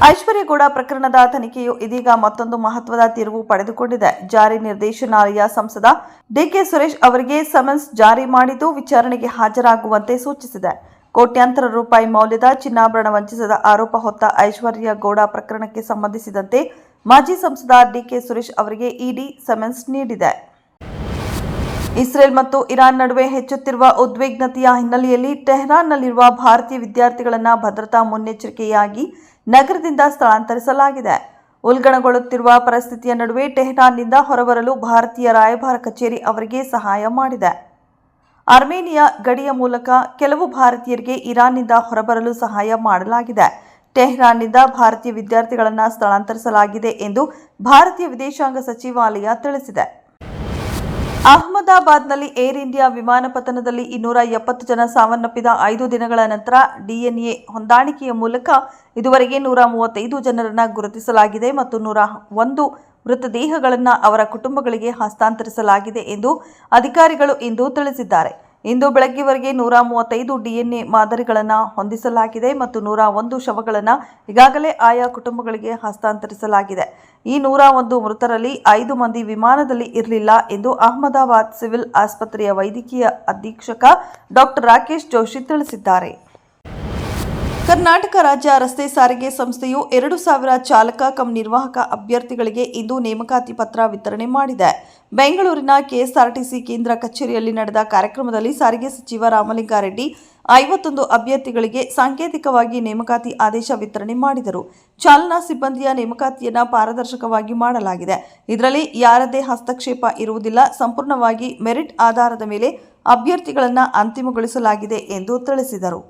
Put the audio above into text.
ಐಶ್ವರ್ಯಗೌಡ ಪ್ರಕರಣದ ತನಿಖೆಯು ಇದೀಗ ಮತ್ತೊಂದು ಮಹತ್ವದ ತಿರುವು ಪಡೆದುಕೊಂಡಿದೆ. ಜಾರಿ ನಿರ್ದೇಶನಾಲಯ ಸಂಸದ ಡಿಕೆ ಸುರೇಶ್ ಅವರಿಗೆ ಸಮನ್ಸ್ ಜಾರಿ ಮಾಡಿದ್ದು ವಿಚಾರಣೆಗೆ ಹಾಜರಾಗುವಂತೆ ಸೂಚಿಸಿದೆ. ಕೋಟ್ಯಾಂತರ ರೂಪಾಯಿ ಮೌಲ್ಯದ ಚಿನ್ನಾಭರಣ ವಂಚಿಸಿದ ಆರೋಪ ಹೊತ್ತ ಐಶ್ವರ್ಯಗೌಡ ಪ್ರಕರಣಕ್ಕೆ ಸಂಬಂಧಿಸಿದಂತೆ ಮಾಜಿ ಸಂಸದ ಡಿಕೆ ಸುರೇಶ್ ಅವರಿಗೆ ಇಡಿ ಸಮನ್ಸ್ ನೀಡಿದೆ. ಇಸ್ರೇಲ್ ಮತ್ತು ಇರಾನ್ ನಡುವೆ ಹೆಚ್ಚುತ್ತಿರುವ ಉದ್ವಿಗ್ನತೆಯ ಹಿನ್ನೆಲೆಯಲ್ಲಿ ಟೆಹರಾನ್ನಲ್ಲಿರುವ ಭಾರತೀಯ ವಿದ್ಯಾರ್ಥಿಗಳನ್ನು ಭದ್ರತಾ ಮುನ್ನೆಚ್ಚರಿಕೆಯಾಗಿ ನಗರದಿಂದ ಸ್ಥಳಾಂತರಿಸಲಾಗಿದೆ. ಉಲ್ಬಣಗೊಳ್ಳುತ್ತಿರುವ ಪರಿಸ್ಥಿತಿಯ ನಡುವೆ ಟೆಹರಾನ್ನಿಂದ ಹೊರಬರಲು ಭಾರತೀಯ ರಾಯಭಾರ ಕಚೇರಿ ಅವರಿಗೆ ಸಹಾಯ ಮಾಡಿದೆ. ಅರ್ಮೇನಿಯಾ ಗಡಿಯ ಮೂಲಕ ಕೆಲವು ಭಾರತೀಯರಿಗೆ ಇರಾನ್ನಿಂದ ಹೊರಬರಲು ಸಹಾಯ ಮಾಡಲಾಗಿದೆ. ಟೆಹರಾನ್ನಿಂದ ಭಾರತೀಯ ವಿದ್ಯಾರ್ಥಿಗಳನ್ನು ಸ್ಥಳಾಂತರಿಸಲಾಗಿದೆ ಎಂದು ಭಾರತೀಯ ವಿದೇಶಾಂಗ ಸಚಿವಾಲಯ ತಿಳಿಸಿದೆ. ಅಹಮದಾಬಾದ್ನಲ್ಲಿ ಏರ್ ಇಂಡಿಯಾ ವಿಮಾನ ಪತನದಲ್ಲಿ 270 ಜನ ಸಾವನ್ನಪ್ಪಿದ 5 ದಿನಗಳ ನಂತರ ಡಿಎನ್ಎ ಹೊಂದಾಣಿಕೆಯ ಮೂಲಕ ಇದುವರೆಗೆ 135 ಜನರನ್ನು ಗುರುತಿಸಲಾಗಿದೆ ಮತ್ತು 101 ಮೃತದೇಹಗಳನ್ನು ಅವರ ಕುಟುಂಬಗಳಿಗೆ ಹಸ್ತಾಂತರಿಸಲಾಗಿದೆ ಎಂದು ಅಧಿಕಾರಿಗಳು ಇಂದು ತಿಳಿಸಿದ್ದಾರೆ. ಇಂದು ಬೆಳಗ್ಗೆವರೆಗೆ 135 ಡಿಎನ್ಎ ಮಾದರಿಗಳನ್ನು ಹೊಂದಿಸಲಾಗಿದೆ ಮತ್ತು 101 ಶವಗಳನ್ನು ಈಗಾಗಲೇ ಆಯಾ ಕುಟುಂಬಗಳಿಗೆ ಹಸ್ತಾಂತರಿಸಲಾಗಿದೆ. ಈ 101 ಮೃತರಲ್ಲಿ 5 ಮಂದಿ ವಿಮಾನದಲ್ಲಿ ಇರಲಿಲ್ಲ ಎಂದು ಅಹಮದಾಬಾದ್ ಸಿವಿಲ್ ಆಸ್ಪತ್ರೆಯ ವೈದ್ಯಕೀಯ ಅಧೀಕ್ಷಕ ಡಾಕ್ಟರ್ ರಾಕೇಶ್ ಜೋಶಿ ತಿಳಿಸಿದ್ದಾರೆ. ಕರ್ನಾಟಕ ರಾಜ್ಯ ರಸ್ತೆ ಸಾರಿಗೆ ಸಂಸ್ಥೆಯು 2,000 ಚಾಲಕ ಕಂ ನಿರ್ವಾಹಕ ಅಭ್ಯರ್ಥಿಗಳಿಗೆ ಇಂದು ನೇಮಕಾತಿ ಪತ್ರ ವಿತರಣೆ ಮಾಡಿದೆ. ಬೆಂಗಳೂರಿನ ಕೆಎಸ್ಆರ್ಟಿಸಿ ಕೇಂದ್ರ ಕಚೇರಿಯಲ್ಲಿ ನಡೆದ ಕಾರ್ಯಕ್ರಮದಲ್ಲಿ ಸಾರಿಗೆ ಸಚಿವ ರಾಮಲಿಂಗಾರೆಡ್ಡಿ 51 ಅಭ್ಯರ್ಥಿಗಳಿಗೆ ಸಾಂಕೇತಿಕವಾಗಿ ನೇಮಕಾತಿ ಆದೇಶ ವಿತರಣೆ ಮಾಡಿದರು. ಚಾಲನಾ ಸಿಬ್ಬಂದಿಯ ನೇಮಕಾತಿಯನ್ನು ಪಾರದರ್ಶಕವಾಗಿ ಮಾಡಲಾಗಿದೆ. ಇದರಲ್ಲಿ ಯಾರದೇ ಹಸ್ತಕ್ಷೇಪ ಇರುವುದಿಲ್ಲ. ಸಂಪೂರ್ಣವಾಗಿ ಮೆರಿಟ್ ಆಧಾರದ ಮೇಲೆ ಅಭ್ಯರ್ಥಿಗಳನ್ನು ಅಂತಿಮಗೊಳಿಸಲಾಗಿದೆ ಎಂದು ತಿಳಿಸಿದರು.